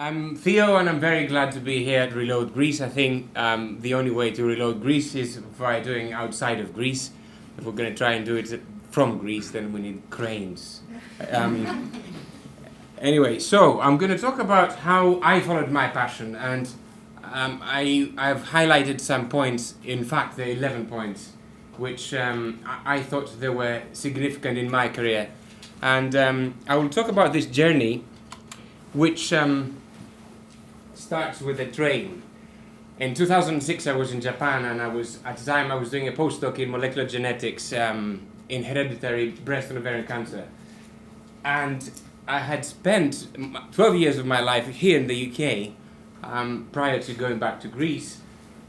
I'm Theo, and I'm very glad to be here at Reload Greece. I think the only way to reload Greece is by doing outside of Greece. If we're going to try and do it from Greece, then we need cranes. Anyway, so I'm going to talk about how I followed my passion, and I've highlighted some points, in fact the 11 points, which I thought they were significant in my career. And I will talk about this journey, which starts with a train. In 2006 I was in Japan, and at the time I was doing a postdoc in molecular genetics in hereditary breast and ovarian cancer. And I had spent 12 years of my life here in the UK prior to going back to Greece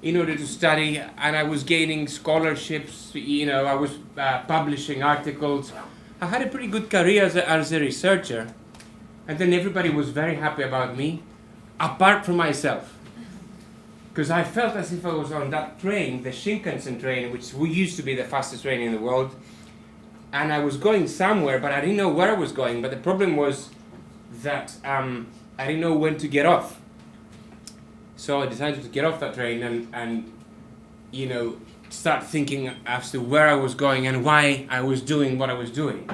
in order to study, and I was gaining scholarships, I was publishing articles. I had a pretty good career as a researcher, and then everybody was very happy about me, apart from myself. Because I felt as if I was on that train, the Shinkansen train, which used to be the fastest train in the world, and I was going somewhere, but I didn't know where I was going. But the problem was that I didn't know when to get off. So I decided to get off that train and start thinking as to where I was going and why I was doing what I was doing.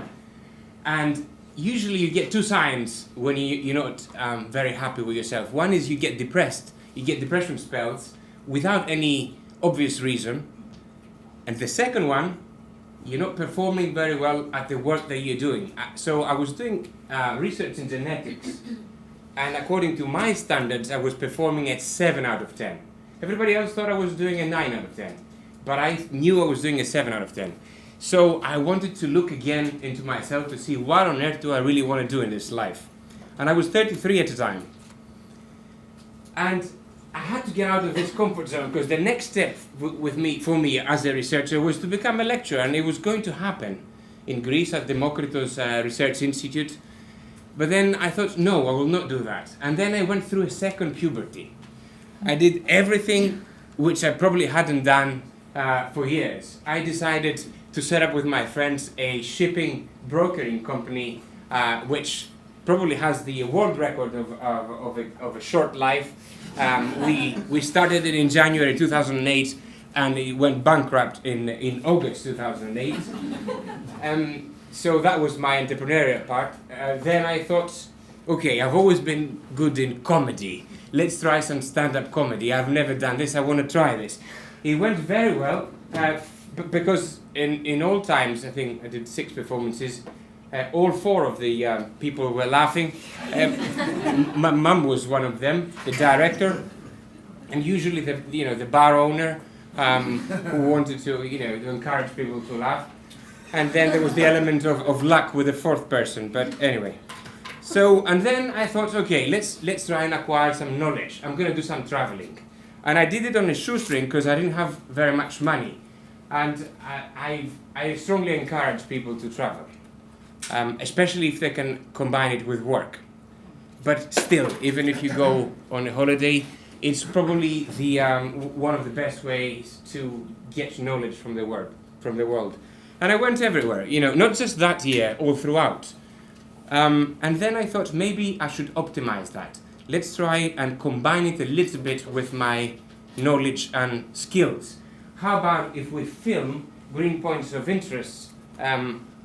And usually you get two signs when you're not very happy with yourself. One is you get depressed. You get depression spells without any obvious reason. And the second one, you're not performing very well at the work that you're doing. So I was doing research in genetics, and according to my standards, I was performing at 7 out of 10. Everybody else thought I was doing a 9 out of 10, but I knew I was doing a 7 out of 10. So I wanted to look again into myself to see what on earth do I really want to do in this life. And I was 33 at the time. And I had to get out of this comfort zone, because the next step for me as a researcher was to become a lecturer, and it was going to happen in Greece at Demokritos Research Institute. But then I thought, no, I will not do that. And then I went through a second puberty. I did everything which I probably hadn't done for years. I decided to set up with my friends a shipping brokering company, which probably has the world record of a short life. We started it in January 2008, and it went bankrupt in August 2008. So that was my entrepreneurial part. Then I thought, okay, I've always been good in comedy. Let's try some stand-up comedy. I've never done this. I want to try this. It went very well, because in all times, I think I did 6 performances. All 4 of the people were laughing. My mum was one of them, the director, and usually the bar owner who wanted to to encourage people to laugh. And then there was the element of luck with the 4th person. But anyway, and then I thought, okay, let's try and acquire some knowledge. I'm going to do some traveling, and I did it on a shoestring because I didn't have very much money, and I strongly encourage people to travel. Especially if they can combine it with work. But still, even if you go on a holiday, it's probably the one of the best ways to get knowledge from the world. And I went everywhere, not just that year, all throughout. And then I thought maybe I should optimize that. Let's try and combine it a little bit with my knowledge and skills. How about if we film green points of interest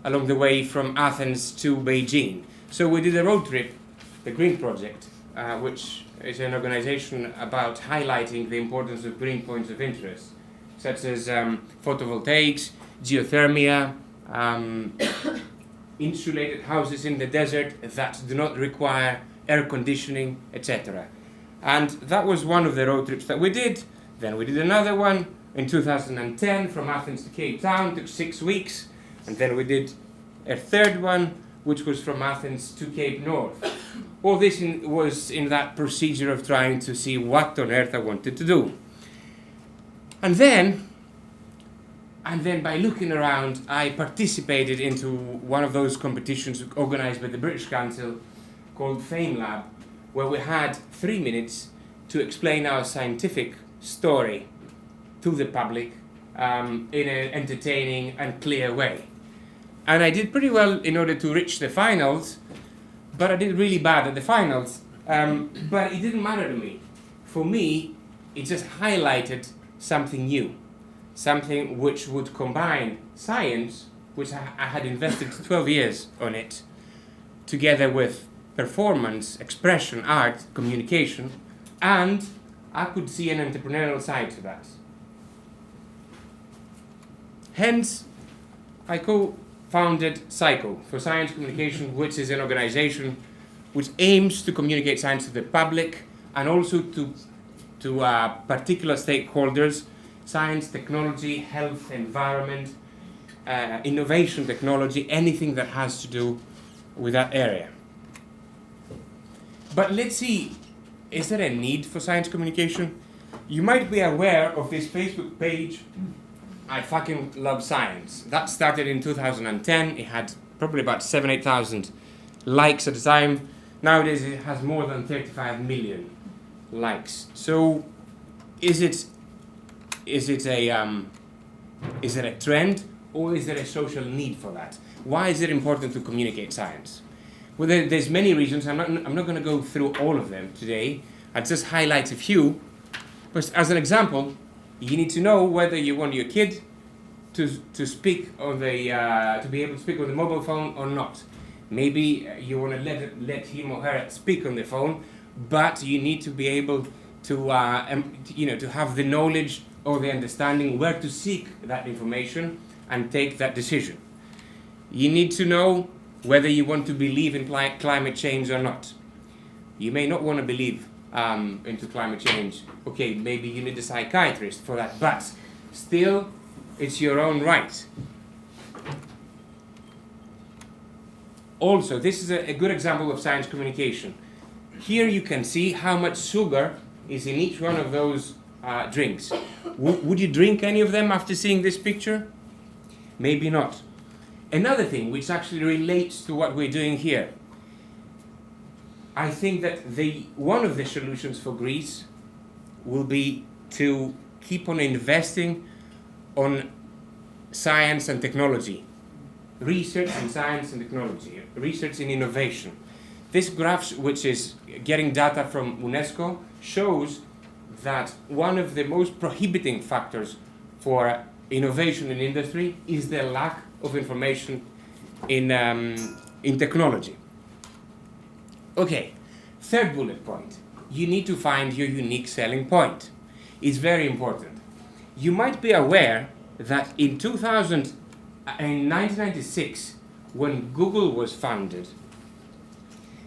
along the way from Athens to Beijing? So we did a road trip, the Green Project, which is an organization about highlighting the importance of green points of interest, such as photovoltaics, geothermia, insulated houses in the desert that do not require air conditioning, etc. And that was one of the road trips that we did. Then we did another one in 2010 from Athens to Cape Town, took 6 weeks. And then we did a third one, which was from Athens to Cape North. All this was in that procedure of trying to see what on earth I wanted to do. And then by looking around, I participated into one of those competitions organized by the British Council called Fame Lab, where we had 3 minutes to explain our scientific story to the public in an entertaining and clear way. And I did pretty well in order to reach the finals, but I did really bad at the finals. But it didn't matter to me. For me, it just highlighted something new, something which would combine science, which I had invested 12 years on it, together with performance, expression, art, communication, and I could see an entrepreneurial side to that. Hence, I co-founded SciCo for Science Communication, which is an organization which aims to communicate science to the public and also to particular stakeholders: science, technology, health, environment, innovation technology, anything that has to do with that area. But let's see, is there a need for science communication? You might be aware of this Facebook page, I Fucking Love Science. That started in 2010. It had probably about 7,000-8,000 likes at the time. Nowadays it has more than 35 million likes. So is it a trend, or is there a social need for that? Why is it important to communicate science? Well, there's many reasons. I'm not going to go through all of them today. I'll just highlight a few. But as an example, you need to know whether you want your kid to speak on the to be able to speak on the mobile phone or not. Maybe you want to let him or her speak on the phone, but you need to be able to to have the knowledge or the understanding where to seek that information and take that decision. You need to know whether you want to believe in climate change or not. You may not want to believe into climate change. Okay, maybe you need a psychiatrist for that, but still, it's your own right. Also, this is a good example of science communication. Here you can see how much sugar is in each one of those drinks. Would you drink any of them after seeing this picture? Maybe not. Another thing which actually relates to what we're doing here, I think that one of the solutions for Greece will be to keep on investing on science and technology, research in science and technology, research in innovation. This graph, which is getting data from UNESCO, shows that one of the most prohibiting factors for innovation in industry is the lack of information in technology. Okay, third bullet point. You need to find your unique selling point. It's very important. You might be aware that in 1996, when Google was founded,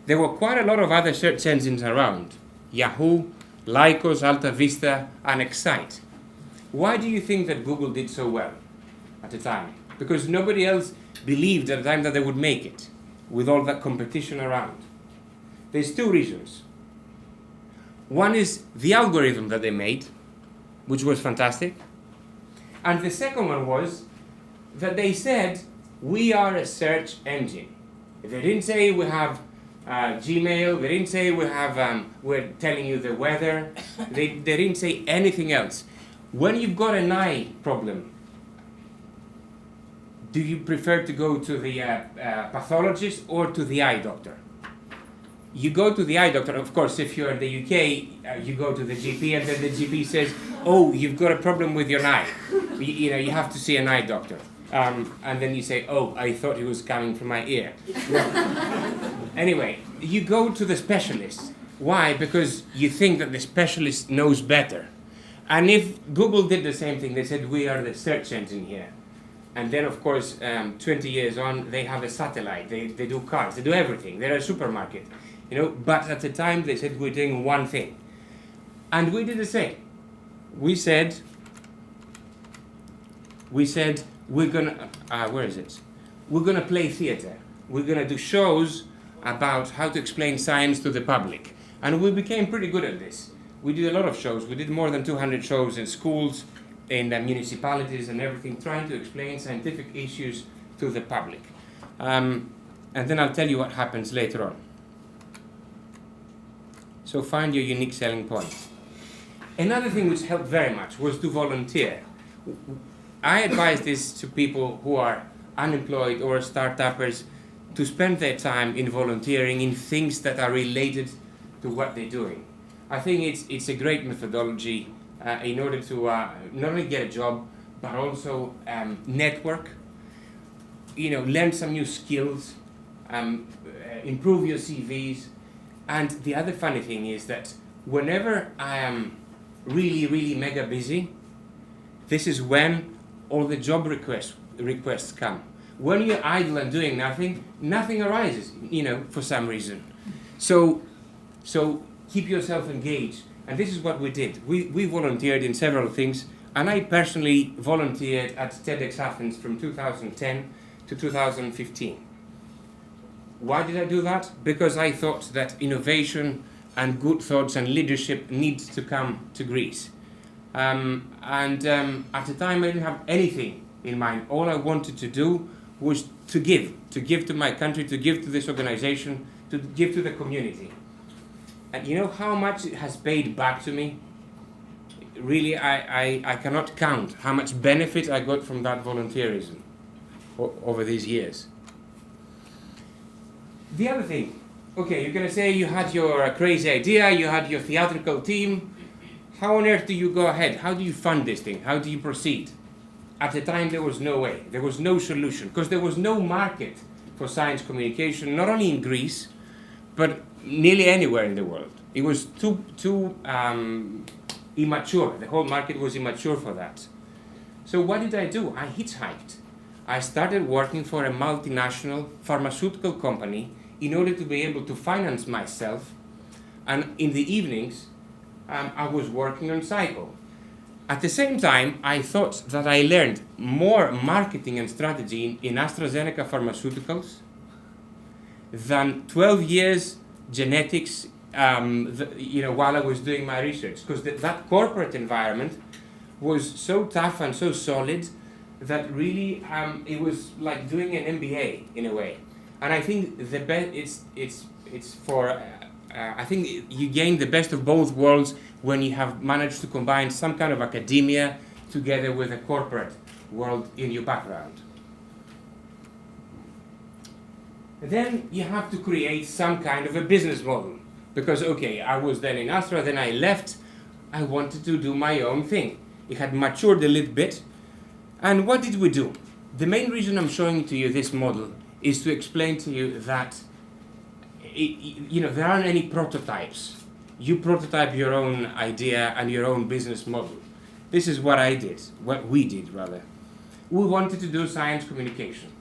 there were quite a lot of other search engines around. Yahoo, Lycos, Alta Vista, and Excite. Why do you think that Google did so well at the time? Because nobody else believed at the time that they would make it with all that competition around. There's two reasons. One is the algorithm that they made, which was fantastic. And the second one was that they said, we are a search engine. They didn't say we have Gmail, they didn't say we're telling you the weather, they didn't say anything else. When you've got an eye problem, do you prefer to go to the pathologist or to the eye doctor? You go to the eye doctor. Of course, if you're in the UK, you go to the GP, and then the GP says, oh, you've got a problem with your eye. You have to see an eye doctor. And then you say, oh, I thought it was coming from my ear. Anyway, you go to the specialist. Why? Because you think that the specialist knows better. And if Google did the same thing, they said, we are the search engine here. And then, of course, 20 years on, they have a satellite. They do cars. They do everything. They're a supermarket. But at the time, they said, we're doing one thing. And we did the same. We said, we're gonna, where is it? We're gonna play theater. We're gonna do shows about how to explain science to the public. And we became pretty good at this. We did a lot of shows. We did more than 200 shows in schools, in the municipalities and everything, trying to explain scientific issues to the public. And then I'll tell you what happens later on. So find your unique selling point. Another thing which helped very much was to volunteer. I advise this to people who are unemployed or start-uppers, to spend their time in volunteering in things that are related to what they're doing. I think it's a great methodology in order to not only get a job, but also network, learn some new skills, improve your CVs. And the other funny thing is that whenever I am really, really mega busy, this is when all the job requests come. When you're idle and doing nothing arises, for some reason. So keep yourself engaged. And this is what we did. We volunteered in several things, and I personally volunteered at TEDx Athens from 2010 to 2015. Why did I do that? Because I thought that innovation and good thoughts and leadership needs to come to Greece. At the time I didn't have anything in mind. All I wanted to do was to give to my country, to give to this organization, to give to the community. And you know how much it has paid back to me? Really, I cannot count how much benefit I got from that volunteerism over these years. The other thing, okay, you're going to say you had your crazy idea, you had your theatrical team. How on earth do you go ahead? How do you fund this thing? How do you proceed? At the time, there was no way. There was no solution, because there was no market for science communication, not only in Greece, but nearly anywhere in the world. It was too immature. The whole market was immature for that. So what did I do? I hitchhiked. I started working for a multinational pharmaceutical company in order to be able to finance myself. And in the evenings, I was working on SciCo. At the same time, I thought that I learned more marketing and strategy in AstraZeneca Pharmaceuticals than 12 years genetics, while I was doing my research. Because that corporate environment was so tough and so solid that really it was like doing an MBA in a way. And I think I think you gain the best of both worlds when you have managed to combine some kind of academia together with a corporate world in your background. Then you have to create some kind of a business model. Because, okay, I was then in Astra, then I left. I wanted to do my own thing. It had matured a little bit. And what did we do? The main reason I'm showing to you this model is to explain to you that there aren't any prototypes. You prototype your own idea and your own business model. This is what I did, what we did rather. We wanted to do science communication.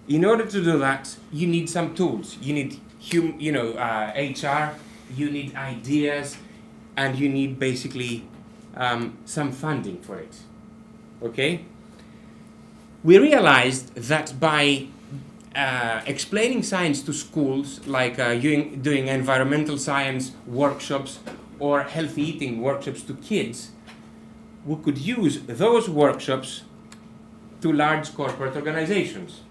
In order to do that, you need some tools. You need HR, you need ideas, and you need basically some funding for it. Okay? We realized that by explaining science to schools, like doing environmental science workshops or healthy eating workshops to kids, we could use those workshops to large corporate organizations,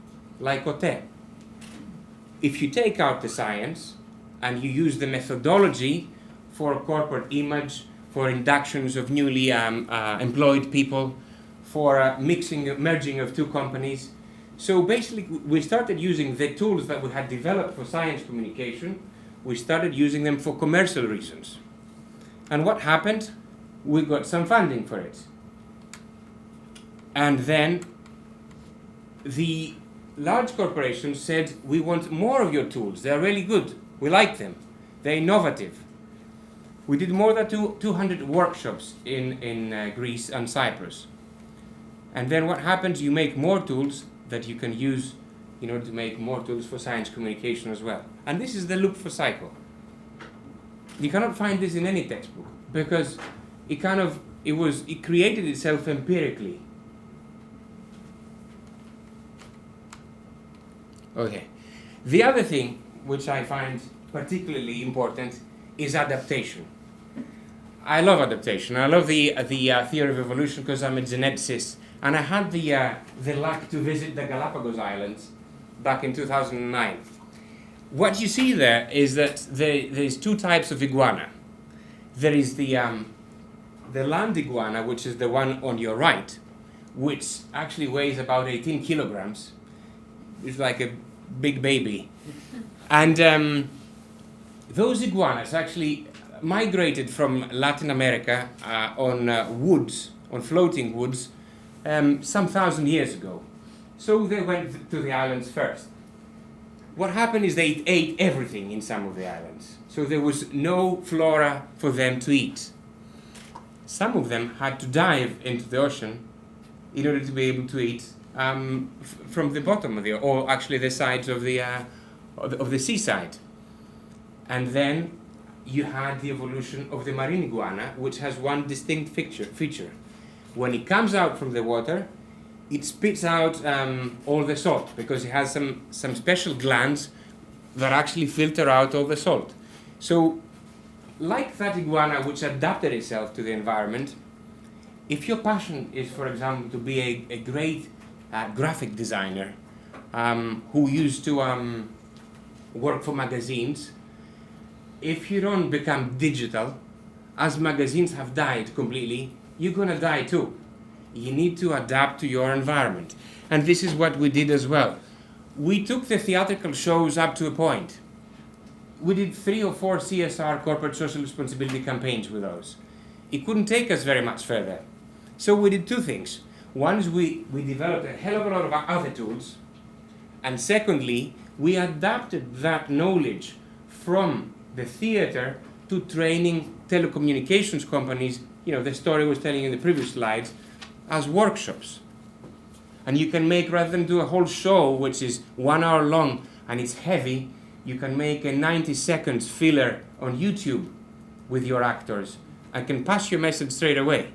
like OTE. If you take out the science and you use the methodology for corporate image, for inductions of newly employed people, for merging of two companies. So basically, we started using the tools that we had developed for science communication. We started using them for commercial reasons. And what happened? We got some funding for it. And then the large corporations said, we want more of your tools. They're really good. We like them. They're innovative. We did more than 200 workshops in Greece and Cyprus. And then what happens? You make more tools that you can use in order to make more tools for science communication as well. And this is the loop for SciCo. You cannot find this in any textbook because it created itself empirically. Okay. The other thing which I find particularly important is adaptation. I love adaptation. I love the theory of evolution because I'm a geneticist, and I had the luck to visit the Galapagos Islands back in 2009. What you see there is that there's two types of iguana. There is the land iguana, which is the one on your right, which actually weighs about 18 kilograms. It's like a big baby. And those iguanas actually migrated from Latin America on woods, on floating woods, some 1,000 years ago. So they went to the islands first. What happened is they ate everything in some of the islands. So there was no flora for them to eat. Some of them had to dive into the ocean in order to be able to eat from the bottom of or actually the sides of the seaside. And then you had the evolution of the marine iguana, which has one distinct feature. When it comes out from the water, it spits out all the salt because it has some special glands that actually filter out all the salt. So, like that iguana which adapted itself to the environment, if your passion is, for example, to be a great graphic designer who used to work for magazines, if you don't become digital, as magazines have died completely, you're going to die too. You need to adapt to your environment. And this is what we did as well. We took the theatrical shows up to a point. We did 3 or 4 CSR, corporate social responsibility campaigns with those. It couldn't take us very much further. So we did 2 things. One is we developed a hell of a lot of other tools. And secondly, we adapted that knowledge from the theater to training telecommunications companies, the story I was telling you in the previous slides, as workshops. And you can make, rather than do a whole show which is 1 hour long and it's heavy, you can make a 90 seconds filler on YouTube with your actors and can pass your message straight away.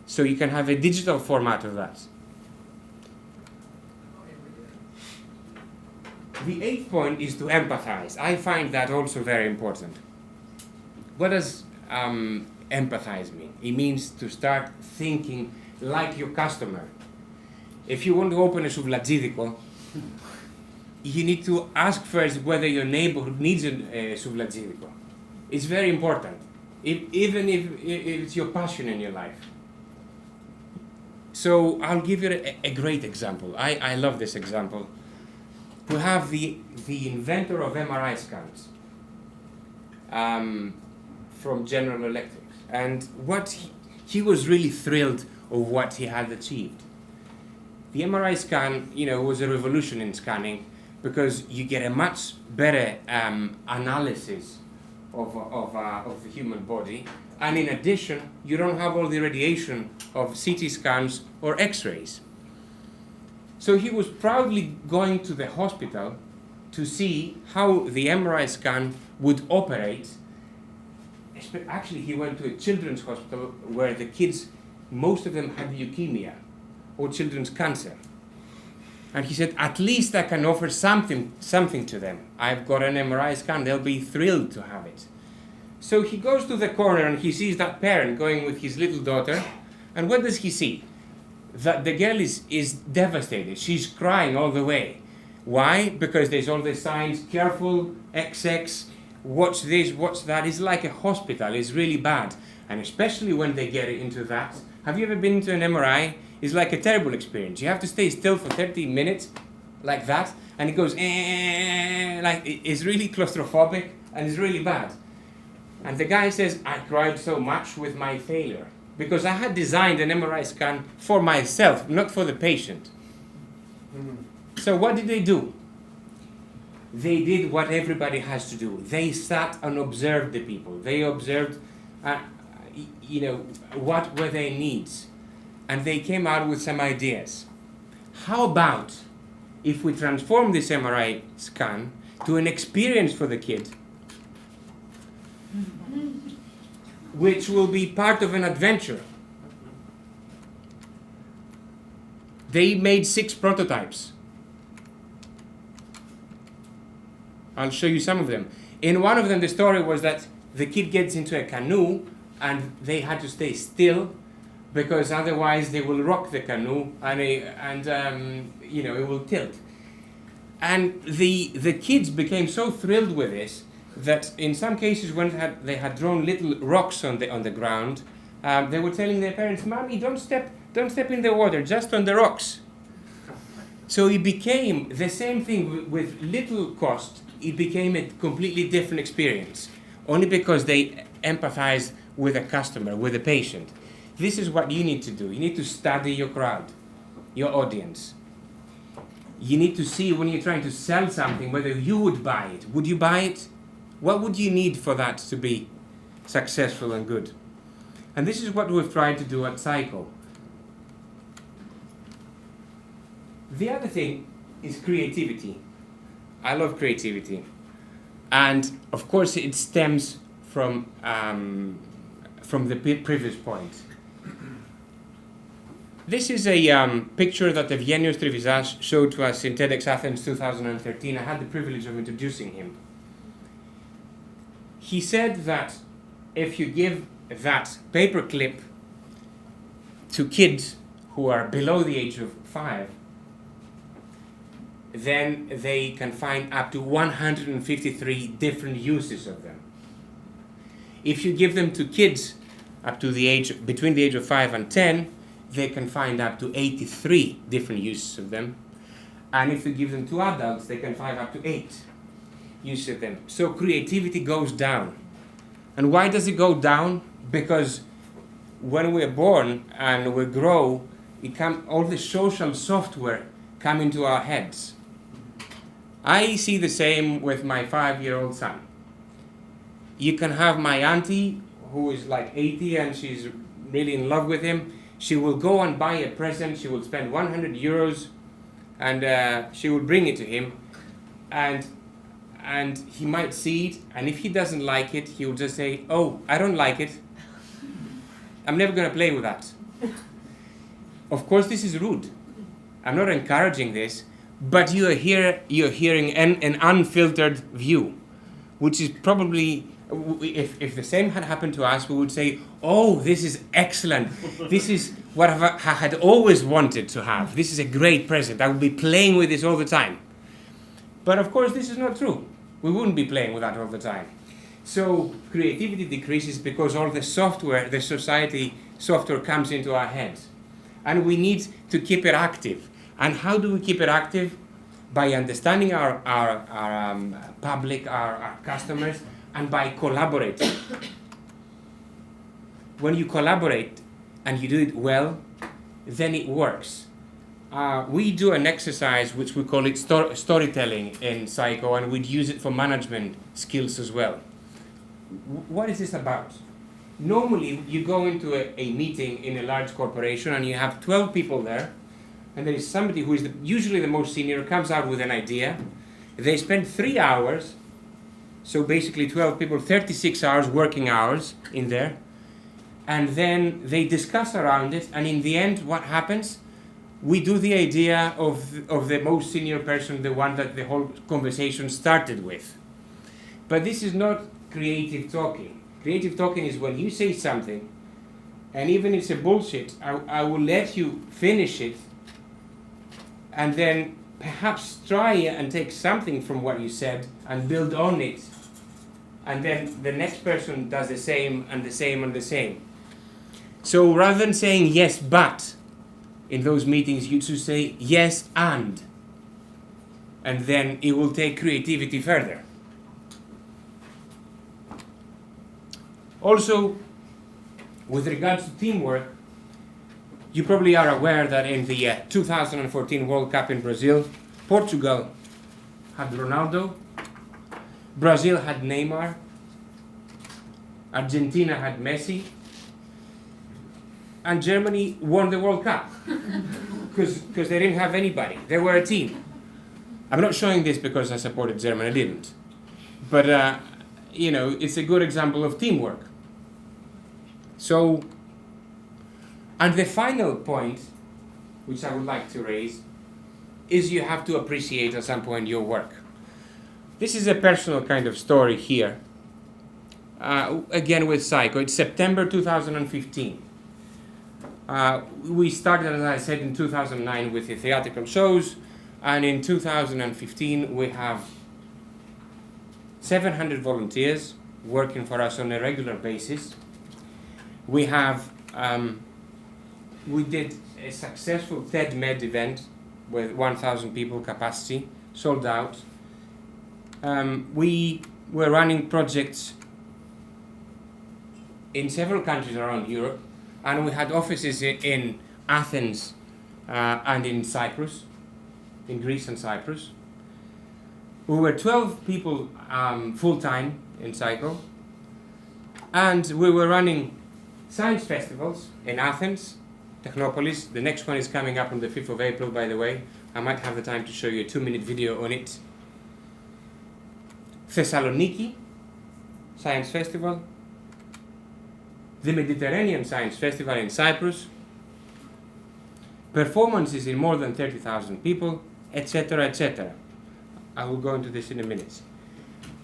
So you can have a digital format of that. The 8th point is to empathize. I find that also very important. What does empathize mean? It means to start thinking like your customer. If you want to open a souvladzidiko, you need to ask first whether your neighborhood needs a souvladzidiko. It's very important, even if it's your passion in your life. So I'll give you a great example. I love this example. We have the inventor of MRI scans from General Electric. And what he was really thrilled of what he had achieved. The MRI scan, was a revolution in scanning because you get a much better analysis of the human body. And in addition, you don't have all the radiation of CT scans or X-rays. So he was proudly going to the hospital to see how the MRI scan would operate. Actually, he went to a children's hospital where the kids, most of them had leukemia or children's cancer. And he said, at least I can offer something to them. I've got an MRI scan, they'll be thrilled to have it. So he goes to the corner and he sees that parent going with his little daughter. And what does he see? That the girl is devastated. She's crying all the way. Why? Because there's all the signs, careful, XX, watch this, watch that. It's like a hospital. It's really bad. And especially when they get into that. Have you ever been to an MRI? It's like a terrible experience. You have to stay still for 30 minutes, like that. And it goes, like it's really claustrophobic and it's really bad. And the guy says, I cried so much with my failure. Because I had designed an MRI scan for myself, not for the patient. So what did they do? They did what everybody has to do. They sat and observed the people. They observed, what were their needs. And they came out with some ideas. How about if we transform this MRI scan to an experience for the kid, which will be part of an adventure. They made 6 prototypes. I'll show you some of them. In one of them, the story was that the kid gets into a canoe and they had to stay still because otherwise they will rock the canoe and it will tilt. And the kids became so thrilled with this that in some cases when they had thrown little rocks on the ground, they were telling their parents, "Mommy, don't step in the water, just on the rocks." So it became the same thing with little cost it became a completely different experience, only because they empathize with a customer, with a patient. This is what you need to do. You need to study your crowd, your audience. You need to see when you're trying to sell something whether you would buy it. Would you buy it? What would you need for that to be successful and good? And this is what we've tried to do at SciCo. The other thing is creativity. I love creativity. And of course it stems from the previous point. This is a picture that Evgenios Trivizas showed to us in TEDx Athens 2013. I had the privilege of introducing him. He said that if you give that paperclip to kids who are below the age of 5, then they can find up to 153 different uses of them. If you give them to kids up to between the age of 5 and 10, they can find up to 83 different uses of them. And if you give them to adults, they can find up to 8 uses of them. So creativity goes down. And why does it go down? Because when we're born and we grow, all the social software come into our heads. I see the same with my 5-year-old son. You can have my auntie, who is like 80 and she's really in love with him. She will go and buy a present. She will spend 100 euros and she will bring it to him. And he might see it, and if he doesn't like it, he will just say, "Oh, I don't like it. I'm never going to play with that." Of course, this is rude. I'm not encouraging this, but you're hearing an unfiltered view, which is probably, if the same had happened to us, we would say, "Oh, this is excellent. This is what I had always wanted to have. This is a great present. I will be playing with this all the time." But of course, this is not true. We wouldn't be playing with that all the time. So creativity decreases because all the software, the society software, comes into our heads. And we need to keep it active. And how do we keep it active? By understanding our public, our customers, and by collaborating. When you collaborate and you do it well, then it works. We do an exercise which we call it storytelling in SciCo, and we'd use it for management skills as well. What is this about? Normally, you go into a meeting in a large corporation and you have 12 people there, and there is somebody who is usually the most senior, comes out with an idea. They spend 3 hours, so basically 12 people, 36 hours, working hours in there, and then they discuss around it, and in the end, what happens? We do the idea of the most senior person, the one that the whole conversation started with. But this is not creative talking. Creative talking is when you say something, and even if it's a bullshit, I will let you finish it, and then perhaps try and take something from what you said and build on it. And then the next person does the same and the same and the same. So rather than saying yes, but, in those meetings, you should say yes and then it will take creativity further. Also, with regards to teamwork, you probably are aware that in the 2014 World Cup in Brazil, Portugal had Ronaldo, Brazil had Neymar, Argentina had Messi, and Germany won the World Cup because they didn't have anybody. They were a team. I'm not showing this because I supported Germany. I didn't. But, it's a good example of teamwork. So, and the final point, which I would like to raise, is you have to appreciate at some point your work. This is a personal kind of story here. Again with SciCo. It's September 2015. We started, as I said, in 2009 with the theatrical shows, and in 2015 we have 700 volunteers working for us on a regular basis. We have, we did a successful TED Med event with 1,000 people capacity, sold out. We were running projects in several countries around Europe, and we had offices in Athens and in Cyprus, in Greece and Cyprus. We were 12 people full-time in SciCo, and we were running science festivals in Athens, Technopolis. The next one is coming up on the 5th of April, by the way. I might have the time to show you a 2-minute video on it. Thessaloniki Science Festival, the Mediterranean Science Festival in Cyprus, performances in more than 30,000 people, etc., etc. I will go into this in a minute.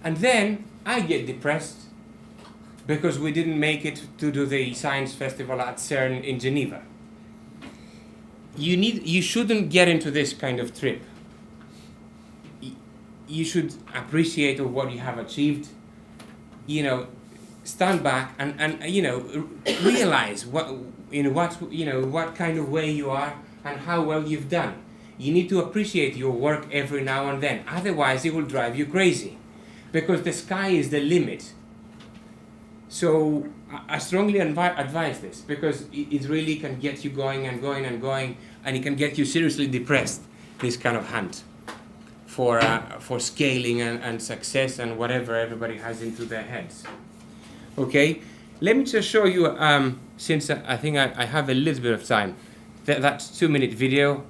And then I get depressed because we didn't make it to do the science festival at CERN in Geneva. You shouldn't get into this kind of trip. You should appreciate what you have achieved. Stand back and realize what kind of way you are and how well you've done. You need to appreciate your work every now and then. Otherwise, it will drive you crazy, because the sky is the limit. So I strongly advise this, because it really can get you going and going and going, and it can get you seriously depressed, this kind of hunt for scaling and success and whatever everybody has into their heads. Okay, let me just show you, since I think I have a little bit of time, that 2-minute video.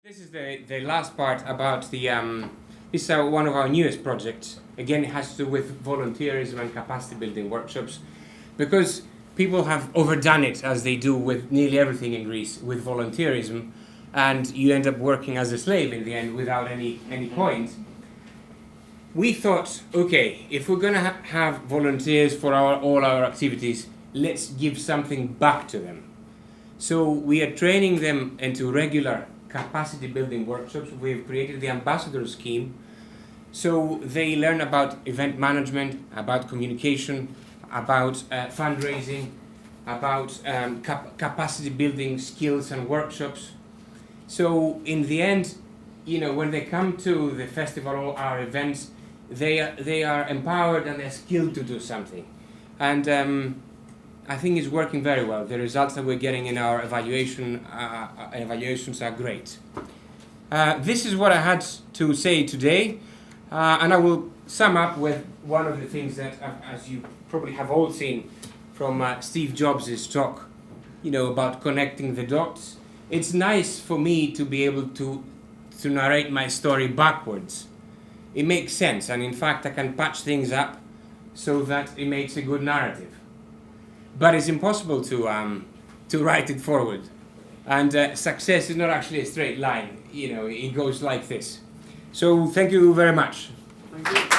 This is the last part about the, this is one of our newest projects. Again, it has to do with volunteerism and capacity building workshops, because people have overdone it, as they do with nearly everything in Greece, with volunteerism, and you end up working as a slave in the end without any point. We thought, okay, if we're going to have volunteers for all our activities, let's give something back to them. So we are training them into regular capacity building workshops. We've created the ambassador scheme, so they learn about event management, about communication, about fundraising, about capacity building skills and workshops. So in the end, when they come to the festival or our events, they are empowered and they're skilled to do something. And I think it's working very well. The results that we're getting in our evaluations are great. This is what I had to say today, and I will sum up with one of the things that, as you probably have all seen from Steve Jobs' talk, about connecting the dots. It's nice for me to be able to narrate my story backwards. It makes sense, and in fact I can patch things up so that it makes a good narrative. But it's impossible to write it forward. And success is not actually a straight line. It goes like this. So thank you very much. Thank you.